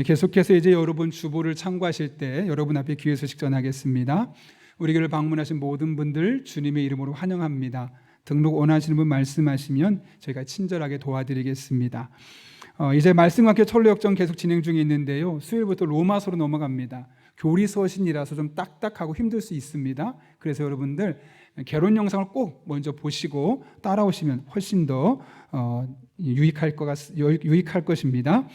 계속해서 이제 여러분 주보를 참고하실 때 여러분 앞에 기회 소식 전하겠습니다. 우리 교회를 방문하신 모든 분들 주님의 이름으로 환영합니다. 등록 원하시는 분 말씀하시면 저희가 친절하게 도와드리겠습니다. 이제 말씀과 함께 철로역정 계속 진행 중에 있는데요. 수요일부터 로마서로 넘어갑니다. 교리서신이라서 좀 딱딱하고 힘들 수 있습니다. 그래서 여러분들 개론 영상을 꼭 먼저 보시고 따라오시면 훨씬 더 유익할 것입니다.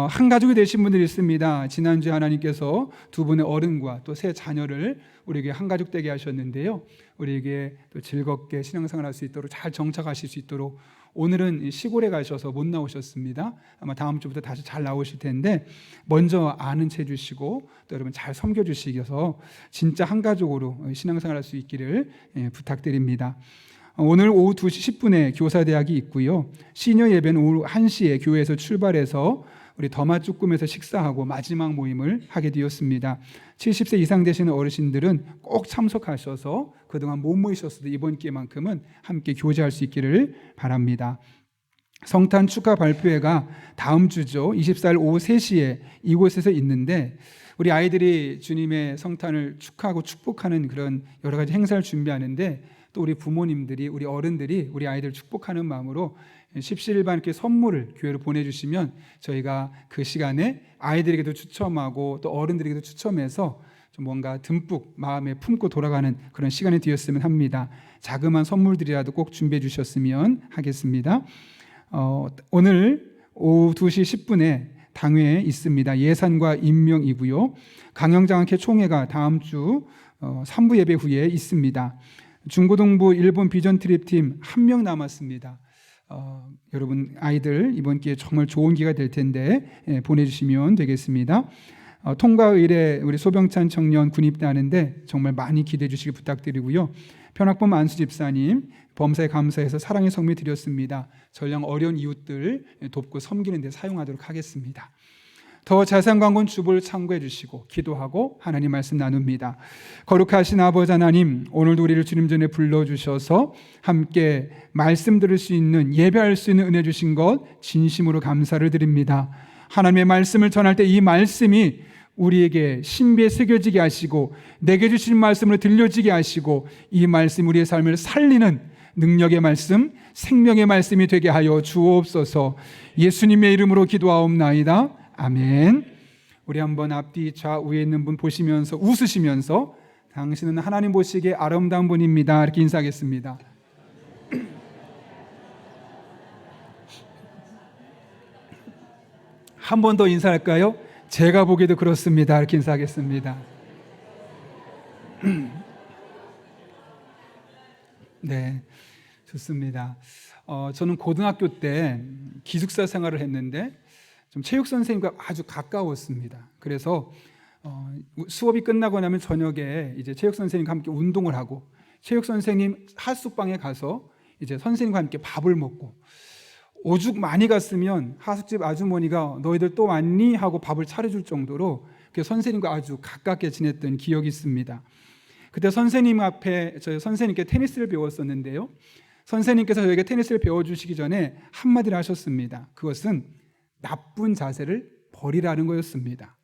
한 가족이 되신 분들이 있습니다. 지난주에 하나님께서 두 분의 어른과 또 세 자녀를 우리에게 한 가족 되게 하셨는데요. 우리에게 또 즐겁게 신앙생활 할 수 있도록 잘 정착하실 수 있도록 오늘은 시골에 가셔서 못 나오셨습니다. 아마 다음 주부터 다시 잘 나오실 텐데 먼저 아는 채 해주시고 또 여러분 잘 섬겨주시셔서 진짜 한 가족으로 신앙생활 할 수 있기를 부탁드립니다. 오늘 오후 2시 10분에 교사대학이 있고요. 시니어 예배는 오후 1시에 교회에서 출발해서 우리 더마 쭈꾸미에서 식사하고 마지막 모임을 하게 되었습니다. 70세 이상 되시는 어르신들은 꼭 참석하셔서 그동안 못 모이셨어도 이번 기회만큼은 함께 교제할 수 있기를 바랍니다. 성탄 축하 발표회가 다음 주죠. 24일 오후 3시에 이곳에서 있는데 우리 아이들이 주님의 성탄을 축하하고 축복하는 그런 여러 가지 행사를 준비하는데 또 우리 부모님들이 우리 어른들이 우리 아이들 축복하는 마음으로 십시일반 이렇게 선물을 교회로 보내주시면 저희가 그 시간에 아이들에게도 추첨하고 또 어른들에게도 추첨해서 좀 뭔가 듬뿍 마음에 품고 돌아가는 그런 시간이 되었으면 합니다. 자그마한 선물들이라도 꼭 준비해 주셨으면 하겠습니다. 오늘 오후 2시 10분에 당회에 있습니다. 예산과 임명이고요. 강영장학회 총회가 다음 주 3부 예배 후에 있습니다. 중고등부 일본 비전 트립팀 1명 남았습니다. 여러분 아이들 이번 기회에 정말 좋은 기회가 될 텐데 보내주시면 되겠습니다. 통과의례 우리 소병찬 청년 군입대하는데 정말 많이 기대해 주시기 부탁드리고요. 편학범 안수 집사님 범사에 감사해서 사랑의 성미 드렸습니다. 전량 어려운 이웃들 돕고 섬기는 데 사용하도록 하겠습니다. 더 자세한 광고는 주보를 참고해 주시고 기도하고 하나님 말씀 나눕니다. 거룩하신 아버지 하나님, 오늘도 우리를 주님 전에 불러주셔서 함께 말씀 들을 수 있는 예배할 수 있는 은혜 주신 것 진심으로 감사를 드립니다. 하나님의 말씀을 전할 때 이 말씀이 우리에게 신비에 새겨지게 하시고 내게 주신 말씀으로 들려지게 하시고 이 말씀 우리의 삶을 살리는 능력의 말씀, 생명의 말씀이 되게 하여 주옵소서. 예수님의 이름으로 기도하옵나이다. 아멘. 우리 한번 앞뒤 좌우에 있는 분 보시면서 웃으시면서 당신은 하나님 보시기에 아름다운 분입니다 이렇게 인사하겠습니다. 한 번 더 인사할까요? 제가 보기에도 그렇습니다 이렇게 인사하겠습니다. 네, 좋습니다. 저는 고등학교 때 기숙사 생활을 했는데 좀 체육 선생님과 아주 가까웠습니다. 그래서 수업이 끝나고 나면 저녁에 이제 체육 선생님과 함께 운동을 하고 체육 선생님 하숙방에 가서 이제 선생님과 함께 밥을 먹고 오죽 많이 갔으면 하숙집 아주머니가 너희들 또 왔니? 하고 밥을 차려줄 정도로 선생님과 아주 가깝게 지냈던 기억이 있습니다. 그때 선생님 앞에 저희 선생님께 테니스를 배웠었는데요. 선생님께서 저에게 테니스를 배워주시기 전에 한마디를 하셨습니다. 그것은 나쁜 자세를 버리라는 거였습니다.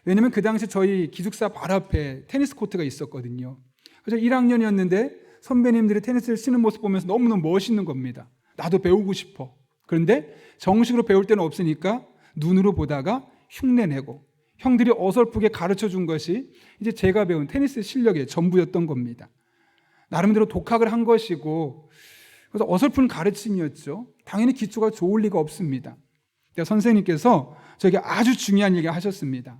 왜냐하면 그 당시 저희 기숙사 바로 앞에 테니스 코트가 있었거든요. 그래서 1학년이었는데 선배님들이 테니스를 치는 모습 보면서 너무너무 멋있는 겁니다. 나도 배우고 싶어. 그런데 정식으로 배울 때는 없으니까 눈으로 보다가 흉내내고 형들이 어설프게 가르쳐준 것이 이제 제가 배운 테니스 실력의 전부였던 겁니다. 나름대로 독학을 한 것이고 그래서 어설픈 가르침이었죠. 당연히 기초가 좋을 리가 없습니다. 선생님께서 저에게 아주 중요한 얘기를 하셨습니다.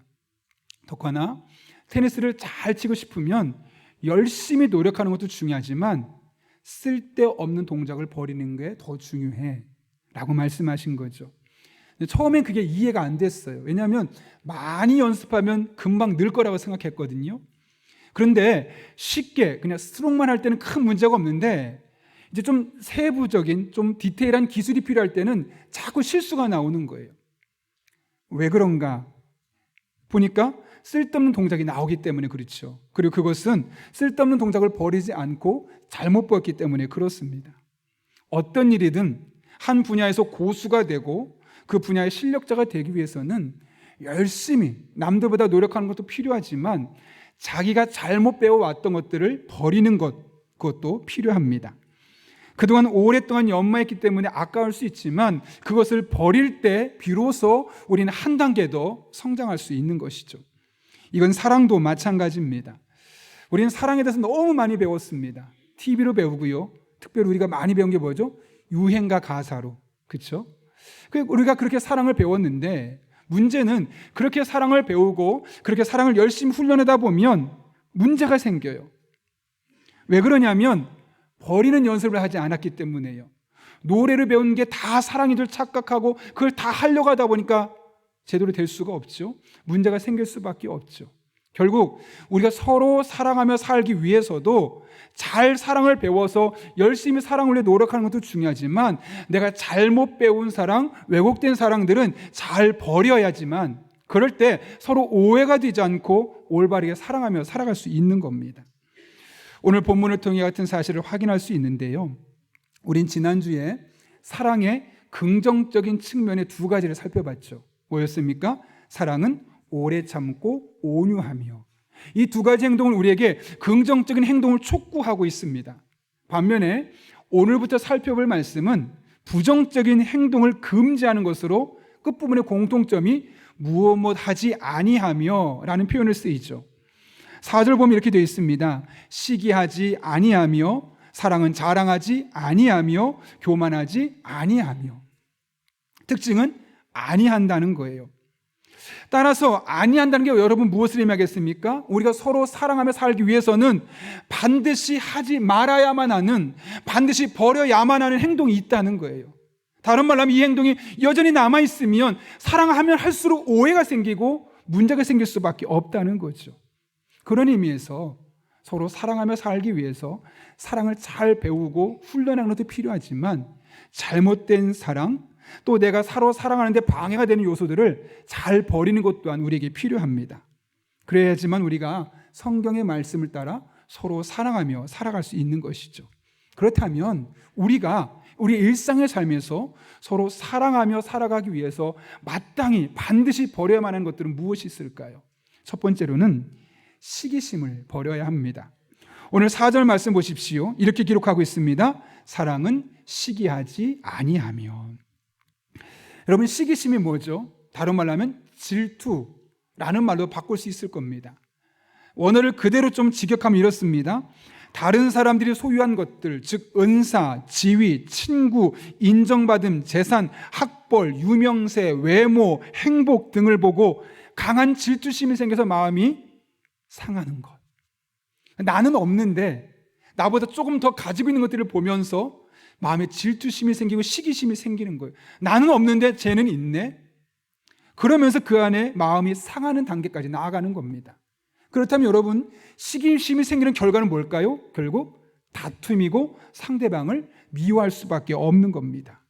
덕화나 테니스를 잘 치고 싶으면 열심히 노력하는 것도 중요하지만 쓸데없는 동작을 버리는 게 더 중요해 라고 말씀하신 거죠. 처음엔 그게 이해가 안 됐어요. 왜냐하면 많이 연습하면 금방 늘 거라고 생각했거든요. 그런데 쉽게 그냥 스트로크만 할 때는 큰 문제가 없는데 이제 좀 세부적인 좀 디테일한 기술이 필요할 때는 자꾸 실수가 나오는 거예요. 왜 그런가 보니까 쓸데없는 동작이 나오기 때문에 그렇죠. 그리고 그것은 쓸데없는 동작을 버리지 않고 잘못 보였기 때문에 그렇습니다. 어떤 일이든 한 분야에서 고수가 되고 그 분야의 실력자가 되기 위해서는 열심히 남들보다 노력하는 것도 필요하지만 자기가 잘못 배워왔던 것들을 버리는 것, 그것도 필요합니다. 그동안 오랫동안 연마했기 때문에 아까울 수 있지만 그것을 버릴 때 비로소 우리는 한 단계 더 성장할 수 있는 것이죠. 이건 사랑도 마찬가지입니다. 우리는 사랑에 대해서 너무 많이 배웠습니다. TV로 배우고요. 특별히 우리가 많이 배운 게 뭐죠? 유행가 가사로. 그렇죠? 우리가 그렇게 사랑을 배웠는데 문제는 그렇게 사랑을 배우고 그렇게 사랑을 열심히 훈련하다 보면 문제가 생겨요. 왜 그러냐면 버리는 연습을 하지 않았기 때문에요. 노래를 배운 게 다 사랑인 줄 착각하고 그걸 다 하려고 하다 보니까 제대로 될 수가 없죠. 문제가 생길 수밖에 없죠. 결국 우리가 서로 사랑하며 살기 위해서도 잘 사랑을 배워서 열심히 사랑을 위해 노력하는 것도 중요하지만 내가 잘못 배운 사랑, 왜곡된 사랑들은 잘 버려야지만 그럴 때 서로 오해가 되지 않고 올바르게 사랑하며 살아갈 수 있는 겁니다. 오늘 본문을 통해 같은 사실을 확인할 수 있는데요. 우린 지난주에 사랑의 긍정적인 측면의 두 가지를 살펴봤죠. 뭐였습니까? 사랑은 오래 참고 온유하며. 이 두 가지 행동은 우리에게 긍정적인 행동을 촉구하고 있습니다. 반면에 오늘부터 살펴볼 말씀은 부정적인 행동을 금지하는 것으로 끝부분의 공통점이 무엇 하지 아니하며 라는 표현을 쓰이죠. 4절 보면 이렇게 되어 있습니다. 시기하지 아니하며 사랑은 자랑하지 아니하며 교만하지 아니하며. 특징은 아니한다는 거예요. 따라서 아니한다는 게 여러분 무엇을 의미하겠습니까? 우리가 서로 사랑하며 살기 위해서는 반드시 하지 말아야만 하는, 반드시 버려야만 하는 행동이 있다는 거예요. 다른 말로 하면 이 행동이 여전히 남아있으면 사랑하면 할수록 오해가 생기고 문제가 생길 수밖에 없다는 거죠. 그런 의미에서 서로 사랑하며 살기 위해서 사랑을 잘 배우고 훈련하는 것도 필요하지만 잘못된 사랑, 또 내가 서로 사랑하는데 방해가 되는 요소들을 잘 버리는 것 또한 우리에게 필요합니다. 그래야지만 우리가 성경의 말씀을 따라 서로 사랑하며 살아갈 수 있는 것이죠. 그렇다면 우리가 우리 일상의 삶에서 서로 사랑하며 살아가기 위해서 마땅히 반드시 버려야만 하는 것들은 무엇이 있을까요? 첫 번째로는 시기심을 버려야 합니다. 오늘 4절 말씀 보십시오. 이렇게 기록하고 있습니다. 사랑은 시기하지 아니하며. 여러분, 시기심이 뭐죠? 다른 말로 하면 질투라는 말로 바꿀 수 있을 겁니다. 원어를 그대로 좀 직역하면 이렇습니다. 다른 사람들이 소유한 것들, 즉 은사, 지위, 친구, 인정받음, 재산, 학벌, 유명세, 외모, 행복 등을 보고 강한 질투심이 생겨서 마음이 상하는 것. 나는 없는데 나보다 조금 더 가지고 있는 것들을 보면서 마음에 질투심이 생기고 시기심이 생기는 거예요. 나는 없는데 쟤는 있네. 그러면서 그 안에 마음이 상하는 단계까지 나아가는 겁니다. 그렇다면 여러분, 시기심이 생기는 결과는 뭘까요? 결국 다툼이고 상대방을 미워할 수밖에 없는 겁니다.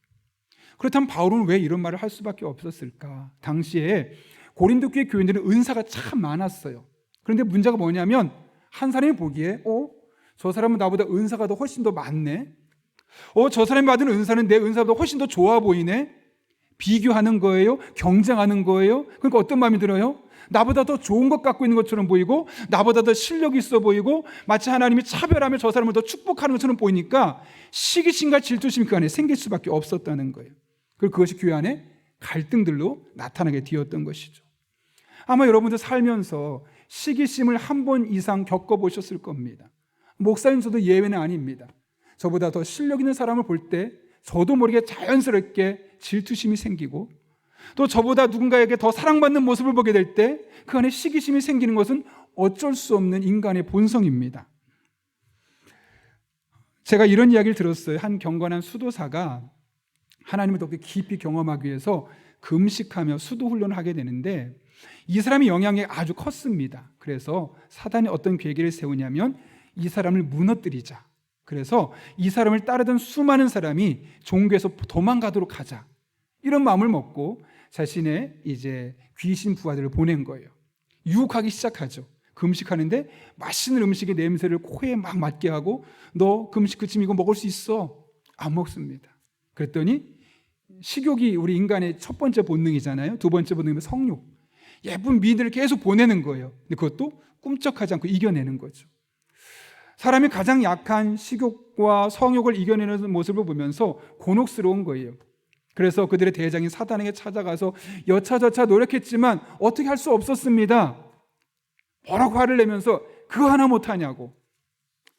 그렇다면 바울은 왜 이런 말을 할 수밖에 없었을까? 당시에 고린도 교회 교인들은 은사가 참 많았어요. 그런데 문제가 뭐냐면 한 사람이 보기에 저 사람은 나보다 은사가 더 훨씬 더 많네. 저 사람이 받은 은사는 내 은사보다 훨씬 더 좋아 보이네. 비교하는 거예요? 경쟁하는 거예요? 그러니까 어떤 마음이 들어요? 나보다 더 좋은 것 갖고 있는 것처럼 보이고 나보다 더 실력이 있어 보이고 마치 하나님이 차별하며 저 사람을 더 축복하는 것처럼 보이니까 시기심과 질투심이 그 안에 생길 수밖에 없었다는 거예요. 그리고 그것이 교회 안에 갈등들로 나타나게 되었던 것이죠. 아마 여러분들 살면서 시기심을 한 번 이상 겪어보셨을 겁니다. 목사님 저도 예외는 아닙니다. 저보다 더 실력 있는 사람을 볼 때 저도 모르게 자연스럽게 질투심이 생기고 또 저보다 누군가에게 더 사랑받는 모습을 보게 될 때 그 안에 시기심이 생기는 것은 어쩔 수 없는 인간의 본성입니다. 제가 이런 이야기를 들었어요. 한 경건한 수도사가 하나님을 더 깊이 경험하기 위해서 금식하며 수도 훈련을 하게 되는데 이 사람의 영향이 아주 컸습니다. 그래서 사단이 어떤 계획을 세우냐면 이 사람을 무너뜨리자. 그래서 이 사람을 따르던 수많은 사람이 종교에서 도망가도록 하자. 이런 마음을 먹고 자신의 이제 귀신 부하들을 보낸 거예요. 유혹하기 시작하죠. 금식하는데 맛있는 음식의 냄새를 코에 막 맡게 하고 너 금식 그치면 이거 먹을 수 있어? 안 먹습니다. 그랬더니 식욕이 우리 인간의 첫 번째 본능이잖아요. 두 번째 본능은 성욕. 예쁜 미인들을 계속 보내는 거예요. 근데 그것도 꿈쩍하지 않고 이겨내는 거죠. 사람이 가장 약한 식욕과 성욕을 이겨내는 모습을 보면서 곤혹스러운 거예요. 그래서 그들의 대장인 사단에게 찾아가서 여차저차 노력했지만 어떻게 할 수 없었습니다. 뭐라고 화를 내면서 그거 하나 못하냐고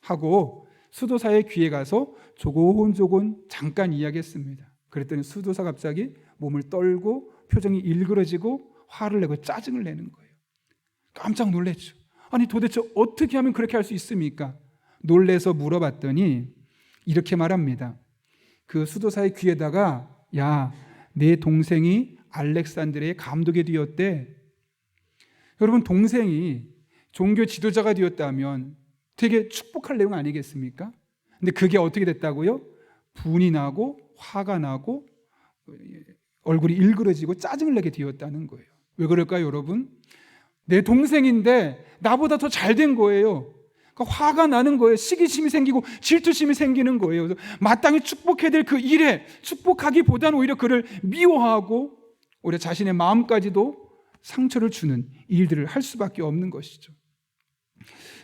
하고 수도사의 귀에 가서 조곤조곤 잠깐 이야기했습니다. 그랬더니 수도사 갑자기 몸을 떨고 표정이 일그러지고 화를 내고 짜증을 내는 거예요. 깜짝 놀랐죠. 아니 도대체 어떻게 하면 그렇게 할 수 있습니까? 놀래서 물어봤더니 이렇게 말합니다. 그 수도사의 귀에다가 야, 내 동생이 알렉산드리아의 감독이 되었대. 여러분, 동생이 종교 지도자가 되었다면 되게 축복할 내용 아니겠습니까? 근데 그게 어떻게 됐다고요? 분이 나고 화가 나고 얼굴이 일그러지고 짜증을 내게 되었다는 거예요. 왜 그럴까요, 여러분? 내 동생인데 나보다 더 잘 된 거예요. 그러니까 화가 나는 거예요. 시기심이 생기고 질투심이 생기는 거예요. 그래서 마땅히 축복해야 될 그 일에 축복하기보다는 오히려 그를 미워하고 오히려 자신의 마음까지도 상처를 주는 일들을 할 수밖에 없는 것이죠.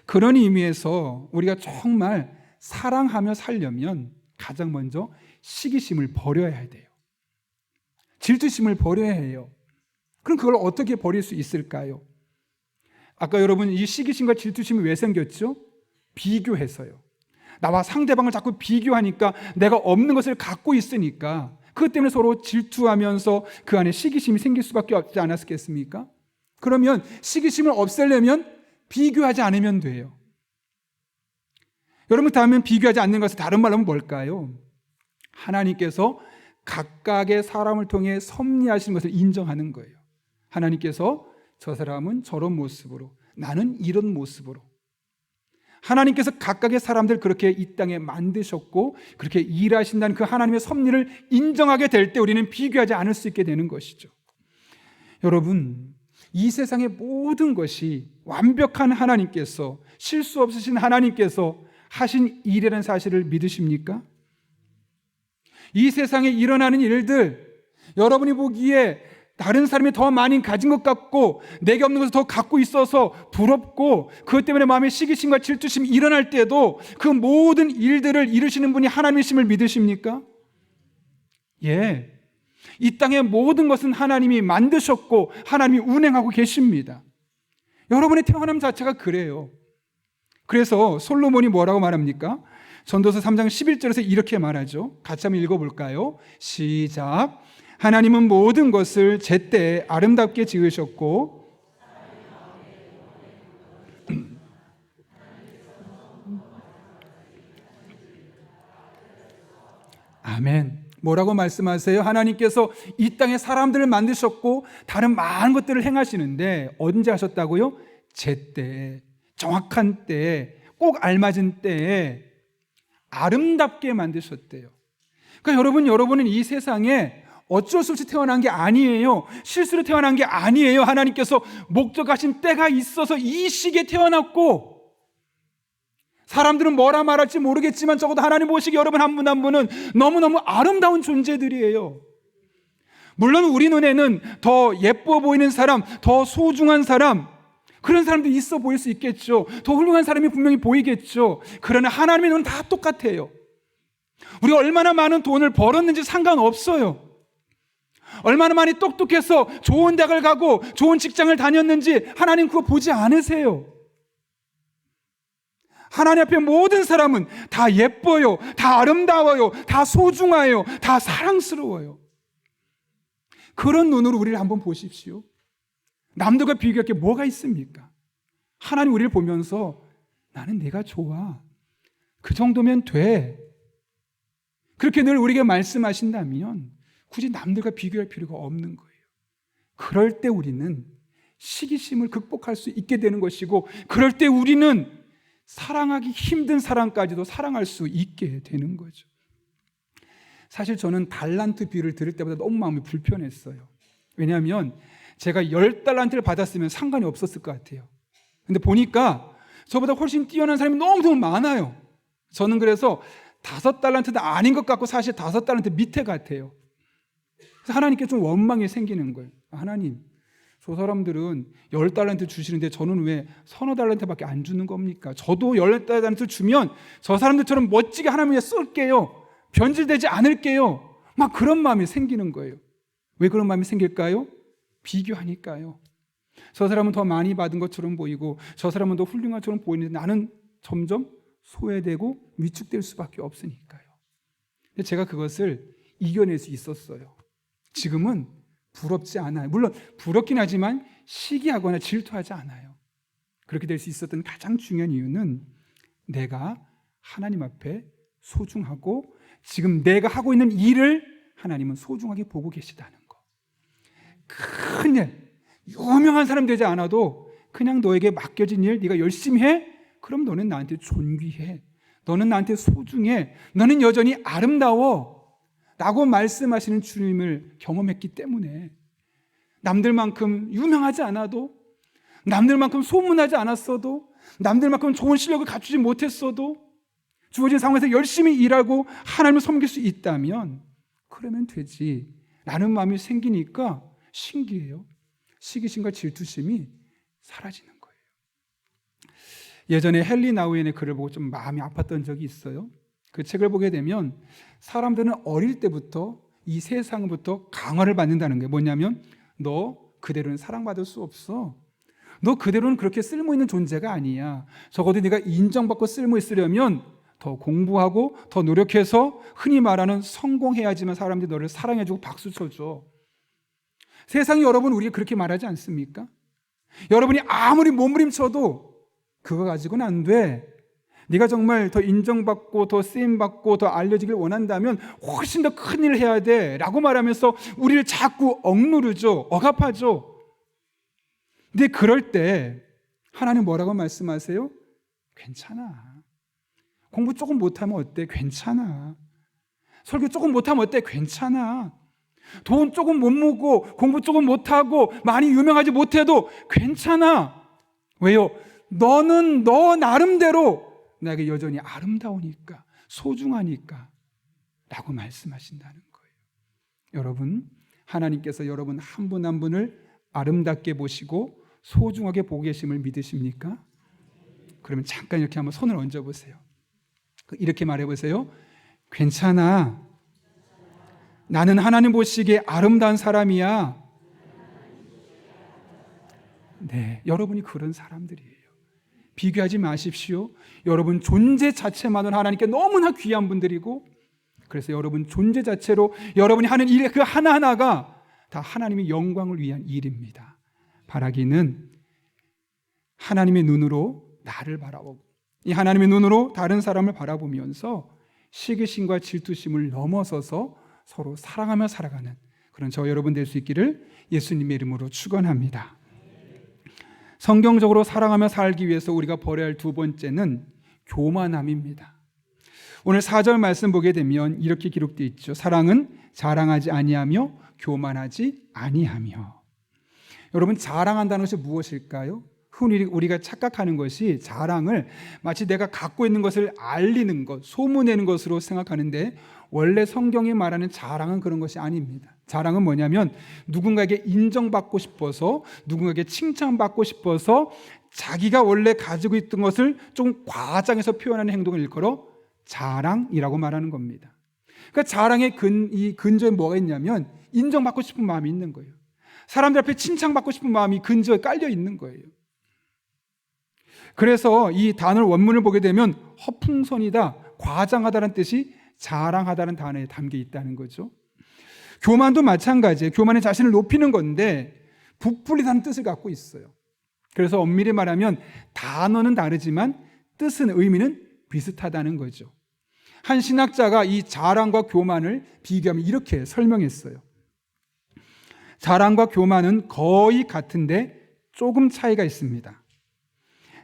그런 의미에서 우리가 정말 사랑하며 살려면 가장 먼저 시기심을 버려야 돼요. 질투심을 버려야 해요. 그럼 그걸 어떻게 버릴 수 있을까요? 아까 여러분 이 시기심과 질투심이 왜 생겼죠? 비교해서요. 나와 상대방을 자꾸 비교하니까 내가 없는 것을 갖고 있으니까 그것 때문에 서로 질투하면서 그 안에 시기심이 생길 수밖에 없지 않았겠습니까? 그러면 시기심을 없애려면 비교하지 않으면 돼요. 여러분 다음엔 비교하지 않는 것을 다른 말로 하면 뭘까요? 하나님께서 각각의 사람을 통해 섭리하시는 것을 인정하는 거예요. 하나님께서 저 사람은 저런 모습으로, 나는 이런 모습으로. 하나님께서 각각의 사람들 그렇게 이 땅에 만드셨고 그렇게 일하신다는 그 하나님의 섭리를 인정하게 될 때 우리는 비교하지 않을 수 있게 되는 것이죠. 여러분, 이 세상의 모든 것이 완벽한 하나님께서, 실수 없으신 하나님께서 하신 일이라는 사실을 믿으십니까? 이 세상에 일어나는 일들, 여러분이 보기에 다른 사람이 더 많이 가진 것 같고 내게 없는 것을 더 갖고 있어서 부럽고 그것 때문에 마음에 시기심과 질투심이 일어날 때도 그 모든 일들을 이루시는 분이 하나님이심을 믿으십니까? 예, 이 땅의 모든 것은 하나님이 만드셨고 하나님이 운행하고 계십니다. 여러분의 태어남 자체가 그래요. 그래서 솔로몬이 뭐라고 말합니까? 전도서 3장 11절에서 이렇게 말하죠. 같이 한번 읽어볼까요? 시작. 하나님은 모든 것을 제때에 아름답게 지으셨고 아멘. 뭐라고 말씀하세요? 하나님께서 이 땅에 사람들을 만드셨고 다른 많은 것들을 행하시는데 언제 하셨다고요? 제때에, 정확한 때에, 꼭 알맞은 때에 아름답게 만드셨대요. 그러니까 여러분은 이 세상에 어쩔 수 없이 태어난 게 아니에요. 실수로 태어난 게 아니에요. 하나님께서 목적하신 때가 있어서 이 시기에 태어났고, 사람들은 뭐라 말할지 모르겠지만 적어도 하나님 보시기에 여러분 한 분 한 분은 너무너무 아름다운 존재들이에요. 물론 우리 눈에는 더 예뻐 보이는 사람, 더 소중한 사람, 그런 사람도 있어 보일 수 있겠죠. 더 훌륭한 사람이 분명히 보이겠죠. 그러나 하나님의 눈은 다 똑같아요. 우리가 얼마나 많은 돈을 벌었는지 상관없어요. 얼마나 많이 똑똑해서 좋은 대학을 가고 좋은 직장을 다녔는지 하나님 그거 보지 않으세요. 하나님 앞에 모든 사람은 다 예뻐요, 다 아름다워요, 다 소중해요, 다 사랑스러워요. 그런 눈으로 우리를 한번 보십시오. 남들과 비교할 게 뭐가 있습니까? 하나님 우리를 보면서 나는 내가 좋아, 그 정도면 돼, 그렇게 늘 우리에게 말씀하신다면 굳이 남들과 비교할 필요가 없는 거예요. 그럴 때 우리는 시기심을 극복할 수 있게 되는 것이고, 그럴 때 우리는 사랑하기 힘든 사람까지도 사랑할 수 있게 되는 거죠. 사실 저는 달란트 비유를 들을 때마다 너무 마음이 불편했어요. 왜냐하면 제가 10달란트를 받았으면 상관이 없었을 것 같아요. 근데 보니까 저보다 훨씬 뛰어난 사람이 너무너무 많아요. 저는 그래서 5달란트도 아닌 것 같고 사실 5달란트 밑에 같아요. 그래서 하나님께 좀 원망이 생기는 거예요. 하나님, 저 사람들은 10달란트 주시는데 저는 왜 서너 달란트밖에 안 주는 겁니까? 저도 10달란트 주면 저 사람들처럼 멋지게 하나님 위해 쓸게요. 변질되지 않을게요. 막 그런 마음이 생기는 거예요. 왜 그런 마음이 생길까요? 비교하니까요. 저 사람은 더 많이 받은 것처럼 보이고 저 사람은 더 훌륭한 것처럼 보이는데 나는 점점 소외되고 위축될 수밖에 없으니까요. 근데 제가 그것을 이겨낼 수 있었어요. 지금은 부럽지 않아요. 물론 부럽긴 하지만 시기하거나 질투하지 않아요. 그렇게 될 수 있었던 가장 중요한 이유는 내가 하나님 앞에 소중하고 지금 내가 하고 있는 일을 하나님은 소중하게 보고 계시다는 거. 큰 일, 유명한 사람 되지 않아도 그냥 너에게 맡겨진 일 네가 열심히 해? 그럼 너는 나한테 존귀해. 너는 나한테 소중해. 너는 여전히 아름다워. 라고 말씀하시는 주님을 경험했기 때문에 남들만큼 유명하지 않아도, 남들만큼 소문하지 않았어도, 남들만큼 좋은 실력을 갖추지 못했어도 주어진 상황에서 열심히 일하고 하나님을 섬길 수 있다면 그러면 되지 라는 마음이 생기니까 신기해요. 시기심과 질투심이 사라지는 거예요. 예전에 헨리 나우엔의 글을 보고 좀 마음이 아팠던 적이 있어요. 그 책을 보게 되면 사람들은 어릴 때부터 이 세상부터 강화를 받는다는 게 뭐냐면 너 그대로는 사랑받을 수 없어. 너 그대로는 그렇게 쓸모있는 존재가 아니야. 적어도 네가 인정받고 쓸모있으려면 더 공부하고 더 노력해서 흔히 말하는 성공해야지만 사람들이 너를 사랑해주고 박수 쳐줘. 세상이 여러분 우리가 그렇게 말하지 않습니까? 여러분이 아무리 몸부림쳐도 그거 가지고는 안 돼. 네가 정말 더 인정받고 더 쓰임받고 더 알려지길 원한다면 훨씬 더 큰 일을 해야 돼 라고 말하면서 우리를 자꾸 억누르죠. 억압하죠. 근데 그럴 때 하나님 뭐라고 말씀하세요? 괜찮아. 공부 조금 못하면 어때? 괜찮아. 설교 조금 못하면 어때? 괜찮아. 돈 조금 못 모으고 공부 조금 못하고 많이 유명하지 못해도 괜찮아. 왜요? 너는 너 나름대로 나에게 여전히 아름다우니까, 소중하니까 라고 말씀하신다는 거예요. 여러분, 하나님께서 여러분 한 분 한 분을 아름답게 보시고 소중하게 보고 계심을 믿으십니까? 그러면 잠깐 이렇게 한번 손을 얹어보세요. 이렇게 말해보세요. 괜찮아. 나는 하나님 보시기에 아름다운 사람이야. 네, 여러분이 그런 사람들이에요. 비교하지 마십시오. 여러분 존재 자체만으로 하나님께 너무나 귀한 분들이고, 그래서 여러분 존재 자체로 여러분이 하는 일 그 하나하나가 다 하나님의 영광을 위한 일입니다. 바라기는 하나님의 눈으로 나를 바라보고 이 하나님의 눈으로 다른 사람을 바라보면서 시기심과 질투심을 넘어서서 서로 사랑하며 살아가는 그런 저 여러분 될 수 있기를 예수님의 이름으로 축원합니다. 성경적으로 사랑하며 살기 위해서 우리가 버려야 할 두 번째는 교만함입니다. 오늘 4절 말씀 보게 되면 이렇게 기록되어 있죠. 사랑은 자랑하지 아니하며 교만하지 아니하며. 여러분, 자랑한다는 것이 무엇일까요? 흔히 우리가 착각하는 것이 자랑을 마치 내가 갖고 있는 것을 알리는 것, 소문내는 것으로 생각하는데 원래 성경이 말하는 자랑은 그런 것이 아닙니다. 자랑은 뭐냐면 누군가에게 인정받고 싶어서, 누군가에게 칭찬받고 싶어서 자기가 원래 가지고 있던 것을 좀 과장해서 표현하는 행동을 일컬어 자랑이라고 말하는 겁니다. 그러니까 자랑의 이 근저에 뭐가 있냐면 인정받고 싶은 마음이 있는 거예요. 사람들 앞에 칭찬받고 싶은 마음이 근저에 깔려 있는 거예요. 그래서 이 단어를 원문을 보게 되면 허풍선이다, 과장하다는 뜻이 자랑하다는 단어에 담겨 있다는 거죠. 교만도 마찬가지예요. 교만은 자신을 높이는 건데 부풀리다는 뜻을 갖고 있어요. 그래서 엄밀히 말하면 단어는 다르지만 뜻은, 의미는 비슷하다는 거죠. 한 신학자가 이 자랑과 교만을 비교하면 이렇게 설명했어요. 자랑과 교만은 거의 같은데 조금 차이가 있습니다.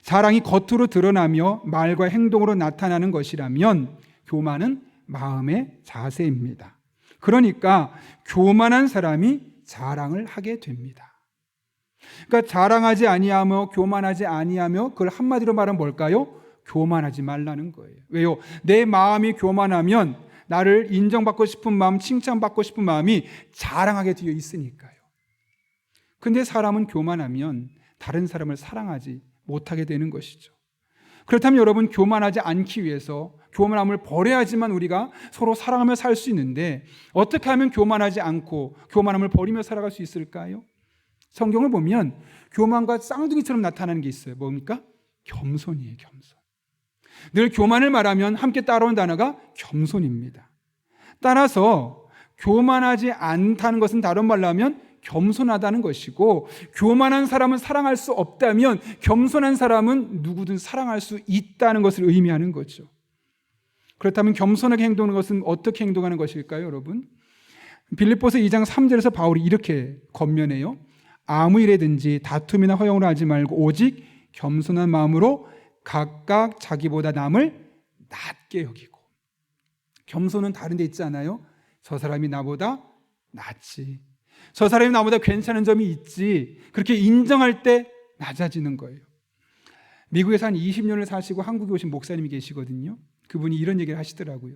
자랑이 겉으로 드러나며 말과 행동으로 나타나는 것이라면 교만은 마음의 자세입니다. 그러니까 교만한 사람이 자랑을 하게 됩니다. 그러니까 자랑하지 아니하며 교만하지 아니하며 그걸 한마디로 말하면 뭘까요? 교만하지 말라는 거예요. 왜요? 내 마음이 교만하면 나를 인정받고 싶은 마음, 칭찬받고 싶은 마음이 자랑하게 되어 있으니까요. 근데 사람은 교만하면 다른 사람을 사랑하지 못하게 되는 것이죠. 그렇다면 여러분, 교만하지 않기 위해서 교만함을 버려야지만 우리가 서로 사랑하며 살 수 있는데, 어떻게 하면 교만하지 않고 교만함을 버리며 살아갈 수 있을까요? 성경을 보면 교만과 쌍둥이처럼 나타나는 게 있어요. 뭡니까? 겸손이에요. 겸손. 늘 교만을 말하면 함께 따라오는 단어가 겸손입니다. 따라서 교만하지 않다는 것은 다른 말로 하면 겸손하다는 것이고, 교만한 사람은 사랑할 수 없다면 겸손한 사람은 누구든 사랑할 수 있다는 것을 의미하는 거죠. 그렇다면 겸손하게 행동하는 것은 어떻게 행동하는 것일까요, 여러분? 빌립보서 2장 3절에서 바울이 이렇게 권면해요. 아무 일에든지 다툼이나 허용을 하지 말고 오직 겸손한 마음으로 각각 자기보다 남을 낮게 여기고. 겸손은 다른 데 있지 않아요? 저 사람이 나보다 낫지, 저 사람이 나보다 괜찮은 점이 있지, 그렇게 인정할 때 낮아지는 거예요. 미국에서 한 20년을 사시고 한국에 오신 목사님이 계시거든요. 그분이 이런 얘기를 하시더라고요.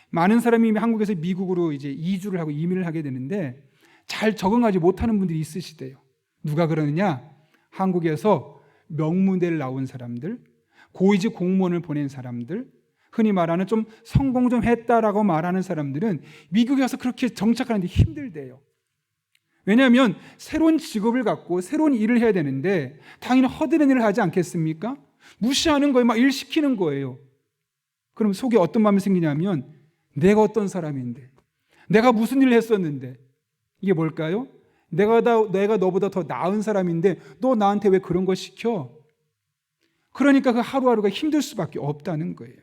많은 사람이 한국에서 미국으로 이제 이주를 하고 이민을 하게 되는데 잘 적응하지 못하는 분들이 있으시대요. 누가 그러느냐? 한국에서 명문대를 나온 사람들, 고위직 공무원을 보낸 사람들, 흔히 말하는 좀 성공 좀 했다라고 말하는 사람들은 미국에 와서 그렇게 정착하는데 힘들대요. 왜냐하면 새로운 직업을 갖고 새로운 일을 해야 되는데 당연히 허드렛 일을 하지 않겠습니까? 무시하는 거예요. 막 일 시키는 거예요. 그럼 속에 어떤 마음이 생기냐면, 내가 어떤 사람인데, 내가 무슨 일을 했었는데, 이게 뭘까요? 내가 너보다 더 나은 사람인데 너 나한테 왜 그런 거 시켜? 그러니까 그 하루하루가 힘들 수밖에 없다는 거예요.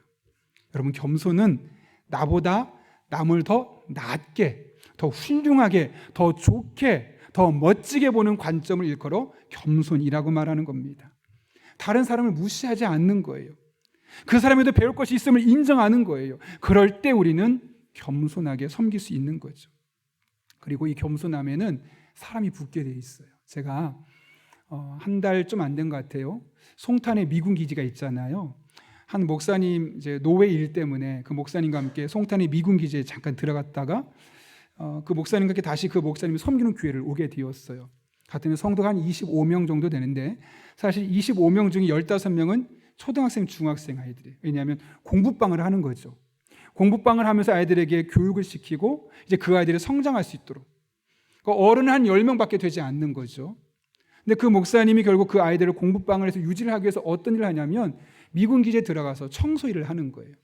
여러분, 겸손은 나보다 남을 더 낮게, 더 훌륭하게, 더 좋게, 더 멋지게 보는 관점을 일컬어 겸손이라고 말하는 겁니다. 다른 사람을 무시하지 않는 거예요. 그 사람에도 배울 것이 있음을 인정하는 거예요. 그럴 때 우리는 겸손하게 섬길 수 있는 거죠. 그리고 이 겸손함에는 사람이 붙게 돼 있어요. 제가 한 달 좀 안 된 것 같아요. 송탄에 미군 기지가 있잖아요. 한 목사님 이제 노회 일 때문에 그 목사님과 함께 송탄의 미군 기지에 잠깐 들어갔다가 그 목사님과 함께 다시 그 목사님이 섬기는 기회를 오게 되었어요. 갔더니 성도가 한 25명 정도 되는데, 사실 25명 중에 15명은 초등학생, 중학생 아이들이에요. 왜냐하면 공부방을 하는 거죠. 공부방을 하면서 아이들에게 교육을 시키고 이제 그 아이들이 성장할 수 있도록. 어른은 한 10명밖에 되지 않는 거죠. 근데 그 목사님이 결국 그 아이들을 공부방을 해서 유지를 하기 위해서 어떤 일을 하냐면 미군 기지에 들어가서 청소 일을 하는 거예요.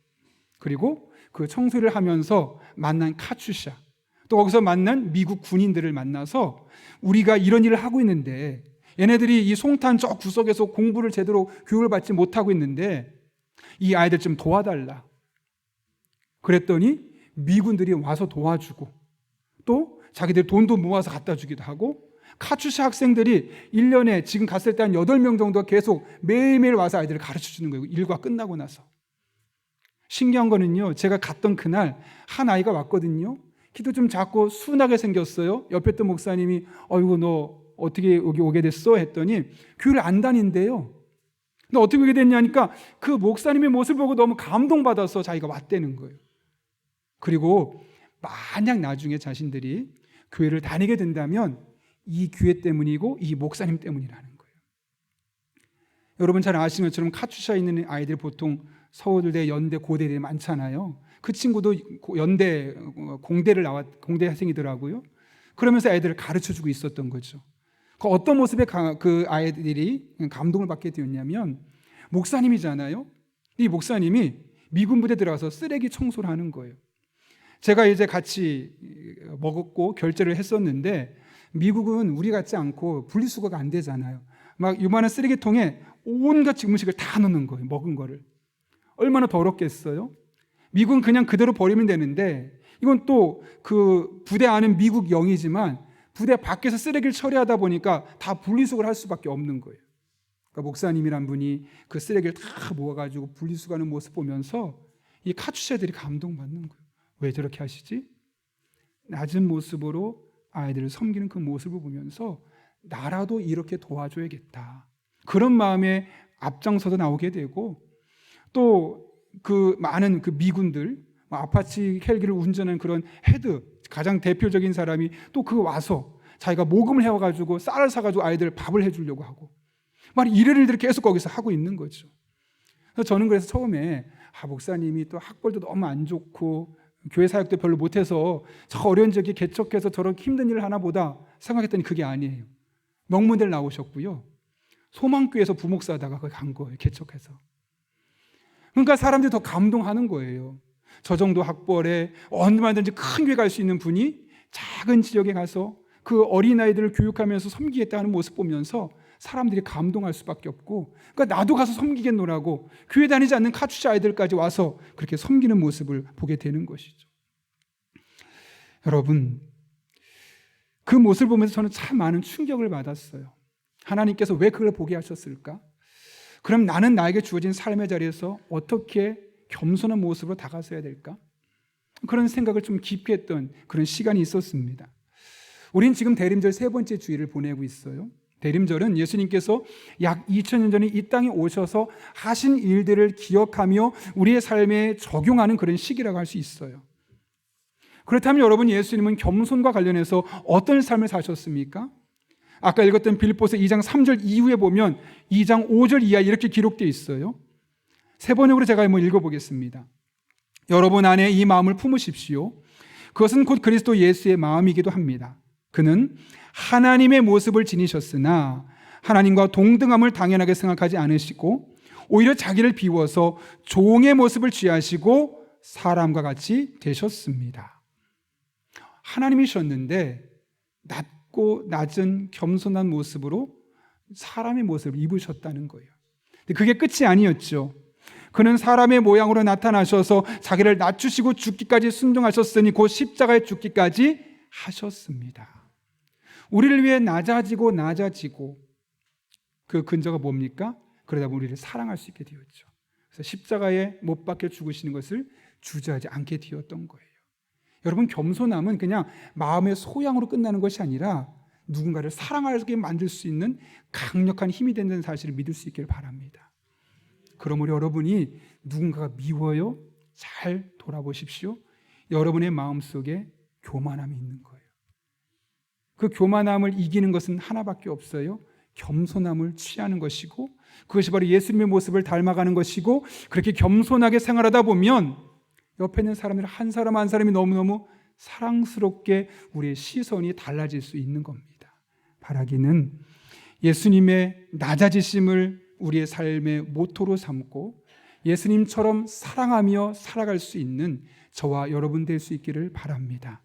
그리고 그 청소 일을 하면서 만난 카츄샤, 또 거기서 만난 미국 군인들을 만나서 우리가 이런 일을 하고 있는데 얘네들이 이 송탄 저 구석에서 공부를 제대로 교육을 받지 못하고 있는데 이 아이들 좀 도와달라. 그랬더니 미군들이 와서 도와주고 또 자기들 돈도 모아서 갖다 주기도 하고, 카츄샤 학생들이 1년에 지금 갔을 때 한 8명 정도 계속 매일매일 와서 아이들을 가르쳐 주는 거예요. 일과 끝나고 나서. 신기한 거는요, 제가 갔던 그날 한 아이가 왔거든요. 키도 좀 작고 순하게 생겼어요. 옆에 있던 목사님이 어이구 너 어떻게 여기 오게 됐어? 했더니 교회를 안 다닌대요. 근데 어떻게 오게 됐냐니까 그 목사님의 모습을 보고 너무 감동받아서 자기가 왔다는 거예요. 그리고 만약 나중에 자신들이 교회를 다니게 된다면 이 교회 때문이고 이 목사님 때문이라는 거예요. 여러분 잘 아시는 것처럼 카츄샤에 있는 아이들 보통 서울대, 연대, 고대들이 많잖아요. 그 친구도 연대, 공대 학생이더라고요. 그러면서 애들을 가르쳐주고 있었던 거죠. 그 어떤 모습에 그 아이들이 감동을 받게 되었냐면, 목사님이잖아요. 이 목사님이 미군 부대에 들어가서 쓰레기 청소를 하는 거예요. 제가 이제 같이 먹었고 결제를 했었는데, 미국은 우리 같지 않고 분리수거가 안 되잖아요. 막 요만한 쓰레기통에 온갖 음식을 다 넣는 거예요. 먹은 거를. 얼마나 더럽겠어요? 미국은 그냥 그대로 버리면 되는데, 이건 또 그 부대 안은 미국령이지만 부대 밖에서 쓰레기를 처리하다 보니까 다 분리수거를 할 수밖에 없는 거예요. 그러니까 목사님이란 분이 그 쓰레기를 다 모아가지고 분리수거하는 모습 보면서 이 카츄샤들이 감동받는 거예요. 왜 저렇게 하시지? 낮은 모습으로 아이들을 섬기는 그 모습을 보면서 나라도 이렇게 도와줘야겠다, 그런 마음에 앞장서서 나오게 되고, 또 그 많은 그 미군들, 아파치 헬기를 운전하는 그런 헤드, 가장 대표적인 사람이 또 그 와서 자기가 모금을 해와가지고 쌀을 사가지고 아이들 밥을 해주려고 하고 막 이런 일들을 계속 거기서 하고 있는 거죠. 그래서 저는 그래서 처음에 목사님이 또 학벌도 너무 안 좋고 교회 사역도 별로 못해서 저 어려운 지역에 개척해서 저런 힘든 일을 하나 보다 생각했더니 그게 아니에요. 명문대를 나오셨고요. 소망교회에서 부목사다가 거기 간 거예요. 개척해서. 그러니까 사람들이 더 감동하는 거예요. 저 정도 학벌에 얼마든지 큰 교회 갈 수 있는 분이 작은 지역에 가서 그 어린아이들을 교육하면서 섬기겠다는 모습 보면서 사람들이 감동할 수밖에 없고, 그러니까 나도 가서 섬기겠노라고 교회 다니지 않는 카투샤 아이들까지 와서 그렇게 섬기는 모습을 보게 되는 것이죠. 여러분, 그 모습을 보면서 저는 참 많은 충격을 받았어요. 하나님께서 왜 그걸 보게 하셨을까? 그럼 나는 나에게 주어진 삶의 자리에서 어떻게 겸손한 모습으로 다가서야 될까? 그런 생각을 좀 깊게 했던 그런 시간이 있었습니다. 우린 지금 대림절 3번째 주일을 보내고 있어요. 대림절은 예수님께서 약 2000년 전에 이 땅에 오셔서 하신 일들을 기억하며 우리의 삶에 적용하는 그런 시기라고 할 수 있어요. 그렇다면 여러분, 예수님은 겸손과 관련해서 어떤 삶을 사셨습니까? 아까 읽었던 빌립보서 2장 3절 이후에 보면 2장 5절 이하 이렇게 기록되어 있어요. 세 번역으로 제가 한번 읽어보겠습니다. 여러분 안에 이 마음을 품으십시오. 그것은 곧 그리스도 예수의 마음이기도 합니다. 그는 하나님의 모습을 지니셨으나 하나님과 동등함을 당연하게 생각하지 않으시고 오히려 자기를 비워서 종의 모습을 취하시고 사람과 같이 되셨습니다. 하나님이셨는데 낮고 낮은 겸손한 모습으로 사람의 모습을 입으셨다는 거예요. 근데 그게 끝이 아니었죠. 그는 사람의 모양으로 나타나셔서 자기를 낮추시고 죽기까지 순종하셨으니 곧 십자가에 죽기까지 하셨습니다. 우리를 위해 낮아지고 그 근저가 뭡니까? 그러다 보면 우리를 사랑할 수 있게 되었죠. 그래서 십자가에 못 박혀 죽으시는 것을 주저하지 않게 되었던 거예요. 여러분, 겸손함은 그냥 마음의 소양으로 끝나는 것이 아니라 누군가를 사랑하게 만들 수 있는 강력한 힘이 된다는 사실을 믿을 수 있기를 바랍니다. 그러므로 여러분이 누군가가 미워요? 잘 돌아보십시오. 여러분의 마음속에 교만함이 있는 거예요. 그 교만함을 이기는 것은 하나밖에 없어요. 겸손함을 취하는 것이고, 그것이 바로 예수님의 모습을 닮아가는 것이고, 그렇게 겸손하게 생활하다 보면 옆에 있는 사람들 한 사람 한 사람이 너무너무 사랑스럽게 우리의 시선이 달라질 수 있는 겁니다. 바라기는 예수님의 낮아지심을 우리의 삶의 모토로 삼고 예수님처럼 사랑하며 살아갈 수 있는 저와 여러분 될 수 있기를 바랍니다.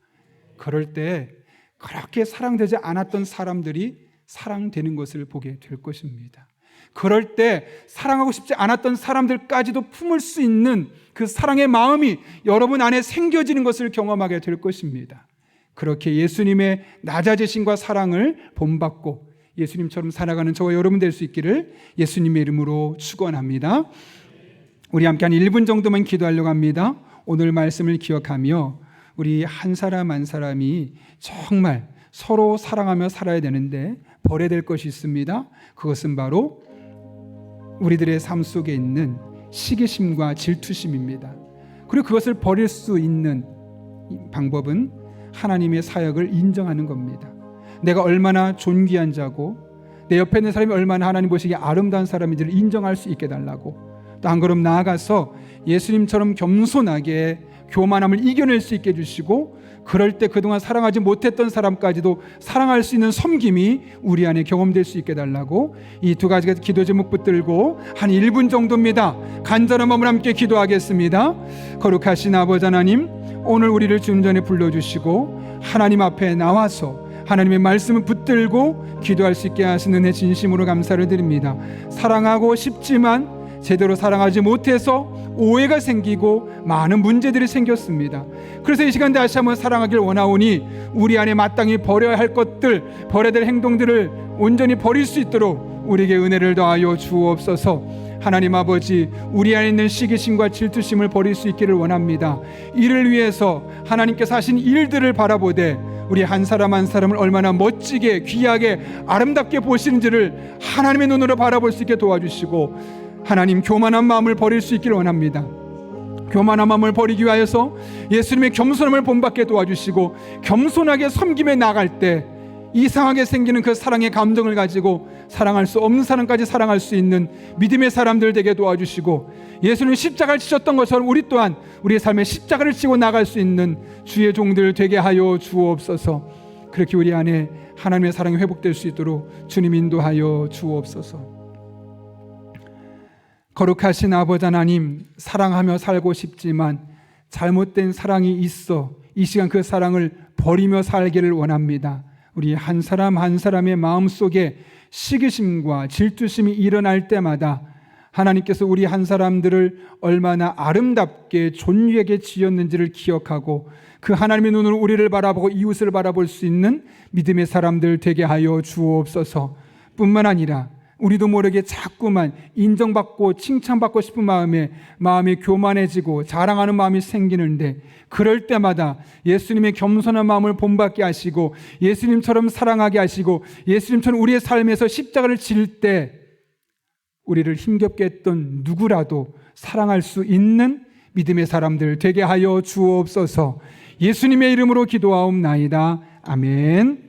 그럴 때 그렇게 사랑되지 않았던 사람들이 사랑되는 것을 보게 될 것입니다. 그럴 때 사랑하고 싶지 않았던 사람들까지도 품을 수 있는 그 사랑의 마음이 여러분 안에 생겨지는 것을 경험하게 될 것입니다. 그렇게 예수님의 낮아지심과 사랑을 본받고 예수님처럼 살아가는 저와 여러분 될 수 있기를 예수님의 이름으로 축원합니다. 우리 함께 한 1분 정도만 기도하려고 합니다. 오늘 말씀을 기억하며 우리 한 사람 한 사람이 정말 서로 사랑하며 살아야 되는데 버려야 될 것이 있습니다. 그것은 바로 우리들의 삶 속에 있는 시기심과 질투심입니다. 그리고 그것을 버릴 수 있는 방법은 하나님의 사역을 인정하는 겁니다. 내가 얼마나 존귀한 자고 내 옆에 있는 사람이 얼마나 하나님 보시기에 아름다운 사람인지를 인정할 수 있게 달라고, 또 한 걸음 나아가서 예수님처럼 겸손하게 교만함을 이겨낼 수 있게 해주시고, 그럴 때 그동안 사랑하지 못했던 사람까지도 사랑할 수 있는 섬김이 우리 안에 경험될 수 있게 달라고, 이 두 가지 기도 제목 붙들고 한 1분 정도입니다. 간절한 마음으로 함께 기도하겠습니다. 거룩하신 아버지 하나님, 오늘 우리를 주님 전에 불러주시고 하나님 앞에 나와서 하나님의 말씀을 붙들고 기도할 수 있게 하신 은혜 진심으로 감사를 드립니다. 사랑하고 싶지만 제대로 사랑하지 못해서 오해가 생기고 많은 문제들이 생겼습니다. 그래서 이 시간 다시 한번 사랑하길 원하오니 우리 안에 마땅히 버려야 할 것들, 버려야 될 행동들을 온전히 버릴 수 있도록 우리에게 은혜를 더하여 주옵소서. 하나님 아버지, 우리 안에 있는 시기심과 질투심을 버릴 수 있기를 원합니다. 이를 위해서 하나님께서 하신 일들을 바라보되 우리 한 사람 한 사람을 얼마나 멋지게 귀하게 아름답게 보시는지를 하나님의 눈으로 바라볼 수 있게 도와주시고, 하나님 교만한 마음을 버릴 수 있기를 원합니다. 교만한 마음을 버리기 위하여서 예수님의 겸손함을 본받게 도와주시고, 겸손하게 섬김에 나갈 때 이상하게 생기는 그 사랑의 감정을 가지고 사랑할 수 없는 사람까지 사랑할 수 있는 믿음의 사람들 되게 도와주시고, 예수님 십자가를 지셨던 것처럼 우리 또한 우리의 삶에 십자가를 지고 나갈 수 있는 주의 종들 되게 하여 주옵소서. 그렇게 우리 안에 하나님의 사랑이 회복될 수 있도록 주님 인도하여 주옵소서. 거룩하신 아버지 하나님, 사랑하며 살고 싶지만 잘못된 사랑이 있어 이 시간 그 사랑을 버리며 살기를 원합니다. 우리 한 사람 한 사람의 마음속에 시기심과 질투심이 일어날 때마다 하나님께서 우리 한 사람들을 얼마나 아름답게 존귀하게 지었는지를 기억하고 그 하나님의 눈으로 우리를 바라보고 이웃을 바라볼 수 있는 믿음의 사람들 되게 하여 주옵소서. 뿐만 아니라 우리도 모르게 자꾸만 인정받고 칭찬받고 싶은 마음이 교만해지고 자랑하는 마음이 생기는데, 그럴 때마다 예수님의 겸손한 마음을 본받게 하시고 예수님처럼 사랑하게 하시고 예수님처럼 우리의 삶에서 십자가를 질 때 우리를 힘겹게 했던 누구라도 사랑할 수 있는 믿음의 사람들 되게 하여 주옵소서. 예수님의 이름으로 기도하옵나이다. 아멘.